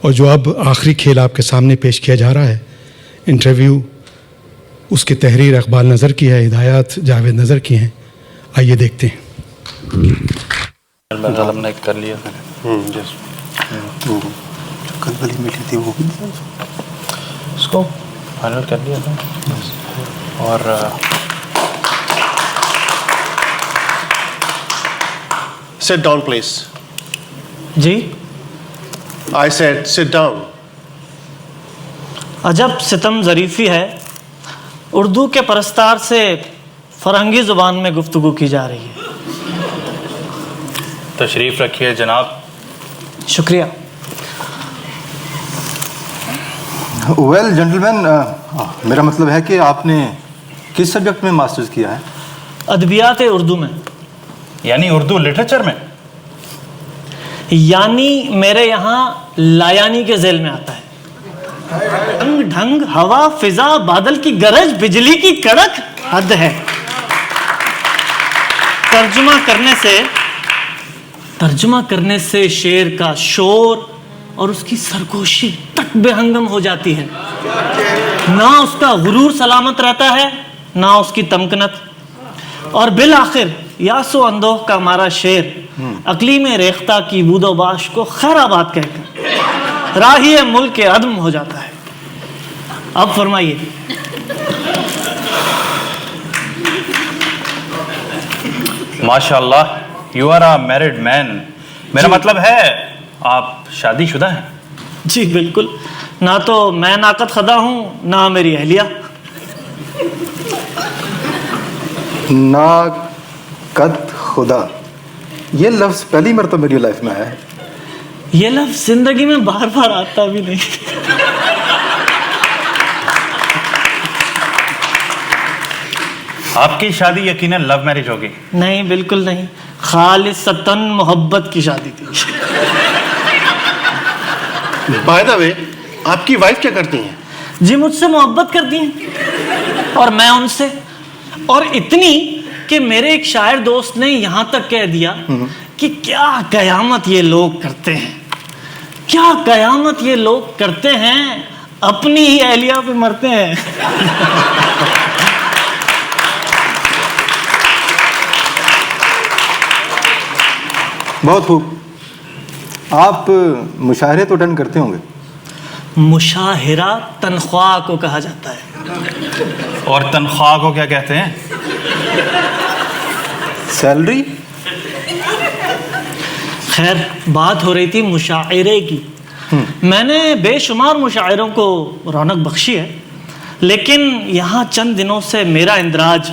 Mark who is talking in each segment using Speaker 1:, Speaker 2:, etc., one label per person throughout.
Speaker 1: और जो अब आखिरी खेल आपके सामने पेश किया जा रहा है, इंटरव्यू, उसकी तहरीर इकबाल नज़र की है, हिदायत जावेद नज़र की हैं। आइए देखते हैं।
Speaker 2: हमने कर लिया था।
Speaker 3: जो कल वाली मीटिंग थी वो भी
Speaker 2: उसको फाइनल कर लिया था। और
Speaker 4: Sit down, please.
Speaker 5: Ji,
Speaker 4: I said, sit down.
Speaker 5: अजब सितम ज़रीफ़ी है, उर्दू के परस्तार से फ़रंगी ज़ुबान में गुफ्तगू की जा रही है।
Speaker 2: तशरीफ़ रखिए जनाब।
Speaker 5: शुक्रिया।
Speaker 3: वेल जेंटलमैन, मेरा मतलब है कि आपने किस सब्जेक्ट में मास्टर्स किया है?
Speaker 5: अदबियात उर्दू में।
Speaker 2: यानी उर्दू लिटरेचर में?
Speaker 5: यानी मेरे यहाँ लायानी के ज़ेल में आता है। रंग ढंग, हवा, फिजा, बादल की गरज, बिजली की कड़क, हद है। तर्जुमा करने से शेर का शोर और उसकी सरगोशी तक बेहंगम हो जाती है। ना उसका गुरूर सलामत रहता है, ना उसकी तमकनत। और बिल आखिर यासो अंदोह का हमारा शेर अकली में रेख्ता की बूदोबाश को खैराबाद कहकर राही मुल्क के अदम हो जाता है। अब फरमाइए।
Speaker 2: माशाअल्लाह, you are a married man. मेरा मतलब है आप शादीशुदा हैं?
Speaker 5: जी बिल्कुल। ना तो मैं नाकत खदा हूँ, ना मेरी अहलिया।
Speaker 3: ना कद खुदा, ये लफ्ज़ पहली मरतबा मेरी लाइफ में आया है।
Speaker 5: ये लफ्ज़ जिंदगी में बार बार आता भी नहीं।
Speaker 2: आपकी शादी यकीनन लव मैरिज होगी?
Speaker 5: नहीं, बिल्कुल नहीं। खालिसतन मोहब्बत की शादी थी।
Speaker 4: By the way, आपकी वाइफ क्या करती हैं?
Speaker 5: जी मुझसे मोहब्बत करती हैं और मैं उनसे, और इतनी कि मेरे एक शायर दोस्त ने यहाँ तक कह दिया कि क्या कयामत ये लोग करते हैं, क्या कयामत ये लोग करते हैं, अपनी ही अहलिया पे मरते हैं।
Speaker 3: बहुत खूब। आप मुशाहरे तो डन करते होंगे?
Speaker 5: मुशाहिरा तनख्वाह को कहा जाता है।
Speaker 2: और तनख्वाह को क्या कहते हैं?
Speaker 3: सैलरी।
Speaker 5: खैर, बात हो रही थी मुशायरे की। मैंने बेशुमार मुशायरों को रौनक बख्शी है, लेकिन यहाँ चंद दिनों से मेरा इंदराज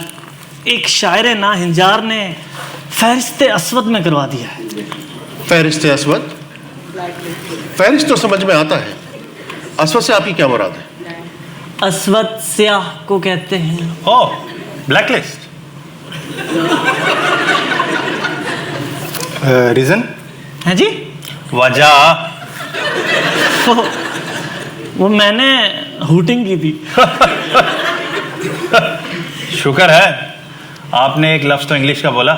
Speaker 5: एक शायर ना हिंजार ने फहरिस्ते अस्वद में करवा दिया है।
Speaker 4: फहरिस्त असवद? फहरिस्त तो समझ में आता है, असवद से आपकी क्या मुराद है?
Speaker 5: अस्वद स्याह को कहते हैं।
Speaker 2: ओह, ब्लैक लिस्ट।
Speaker 3: रीज़न
Speaker 5: है जी?
Speaker 2: वजह?
Speaker 5: वो मैंने हूटिंग की थी।
Speaker 2: शुक्र है आपने एक लफ्ज तो इंग्लिश का बोला।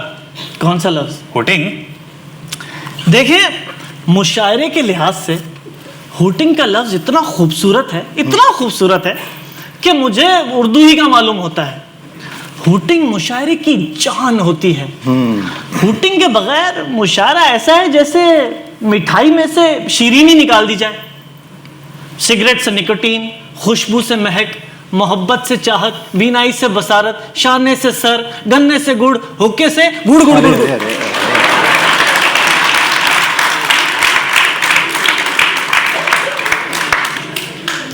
Speaker 5: कौन सा लफ्ज?
Speaker 2: हुटिंग।
Speaker 5: देखिए, मुशायरे के लिहाज से हूटिंग का लफ्ज इतना खूबसूरत है कि मुझे उर्दू ही का मालूम होता है। हूटिंग मुशायरे की जान होती है। हूटिंग के बगैर मुशायरा ऐसा है जैसे मिठाई में से शीरीनी निकाल दी जाए। सिगरेट से निकोटीन, खुशबू से महक, मोहब्बत से चाहत, बीनाई से बसारत, शाने से सर, गन्ने से गुड़, हुक्के से गुड़ गुड़ गुड़, गुड़।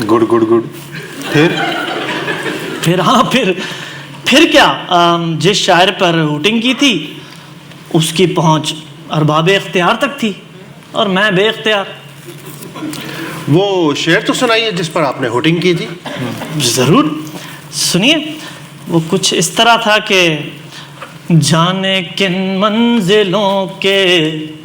Speaker 3: Good good good.
Speaker 5: फिर क्या, जिस शायर पर हूटिंग की थी उसकी पहुंच अरबाब इख्तियार तक थी और मैं बेइख्तियार।
Speaker 4: वो शेर तो सुनाइए जिस पर आपने हुटिंग की थी।
Speaker 5: जरूर सुनिए। वो कुछ इस तरह था कि जाने किन मंजिलों के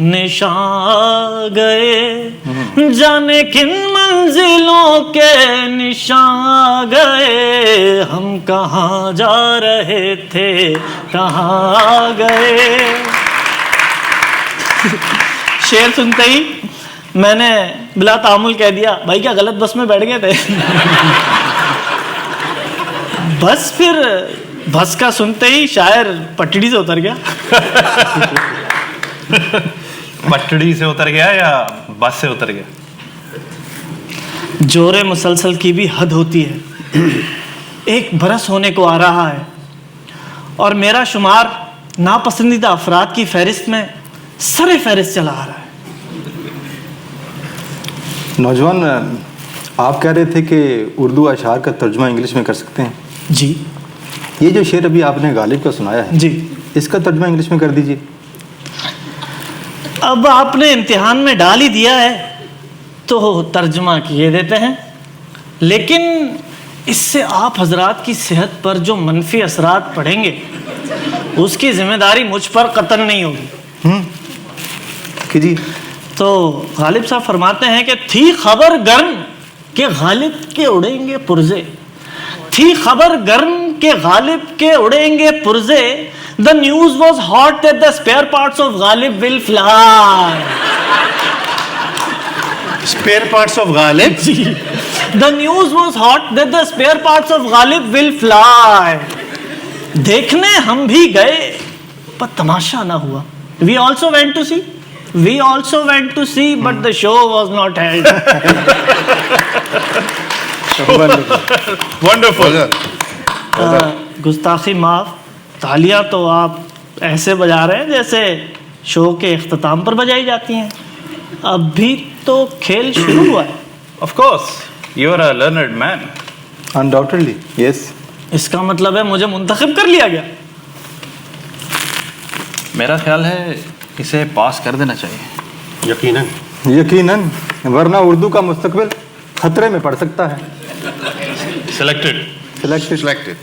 Speaker 5: निशान आ गए, जाने किन मंजिलों के निशान आ गए, हम कहाँ जा रहे थे कहाँ आ गए। शेर सुनते ही मैंने बिला तामुल कह दिया, भाई क्या गलत बस में बैठ गए थे? बस फिर बस का सुनते ही शायर पटड़ी से उतर गया।
Speaker 2: पटड़ी से उतर गया या बस से उतर गया?
Speaker 5: जोरे मुसलसल की भी हद होती है। 1 बरस होने को आ रहा है और मेरा शुमार नापसंदीदा अफराद की फहरिस्त में सरे फहरिस्त चला आ रहा है।
Speaker 3: नौजवान, आप कह रहे थे कि उर्दू अशार का तर्जुमा इंग्लिश में कर सकते हैं।
Speaker 5: जी
Speaker 3: ये जो शेर अभी आपने गालिब का सुनाया है,
Speaker 5: जी।
Speaker 3: इसका तर्जुमा इंग्लिश में कर दीजिए।
Speaker 5: अब आपने इम्तिहान में डाल ही दिया है तो तर्जुमा किए देते हैं, लेकिन इससे आप हजरात की सेहत पर जो मनफी असरात पड़ेंगे उसकी जिम्मेदारी मुझ पर कतन नहीं होगी।
Speaker 3: कीजिए।
Speaker 5: तो गालिब साहब फरमाते हैं कि थी खबर गर्म के गालिब के उड़ेंगे पुर्जे, थी खबर गर्म के गालिब के उड़ेंगे पुर्जे, the news was hot that the spare parts of Ghalib will fly.
Speaker 4: Spare parts of Ghalib.
Speaker 5: The news was hot that the spare parts of Ghalib will fly. देखने हम भी गए पर तमाशा ना हुआ। We also went to see, we also went to see but the show was not held।
Speaker 2: Wonderful.
Speaker 5: गुस्ताखी माफ। तालियां तो आप ऐसे बजा रहे हैं जैसे शो के इख्तिताम पर बजाई जाती हैं। अभी तो खेल शुरू हुआ है।
Speaker 2: Of course you are a learned man.
Speaker 3: Undoubtedly yes.
Speaker 5: इसका मतलब है मुझे मुंतखब कर लिया गया।
Speaker 2: मेरा ख्याल है इसे पास कर देना चाहिए।
Speaker 4: यकीनन।
Speaker 3: यकीनन, वरना उर्दू का मुस्तकबिल खतरे में पड़ सकता है।
Speaker 2: सिलेक्टेड।
Speaker 3: सिलेक्टेड।
Speaker 4: सिलेक्टेड।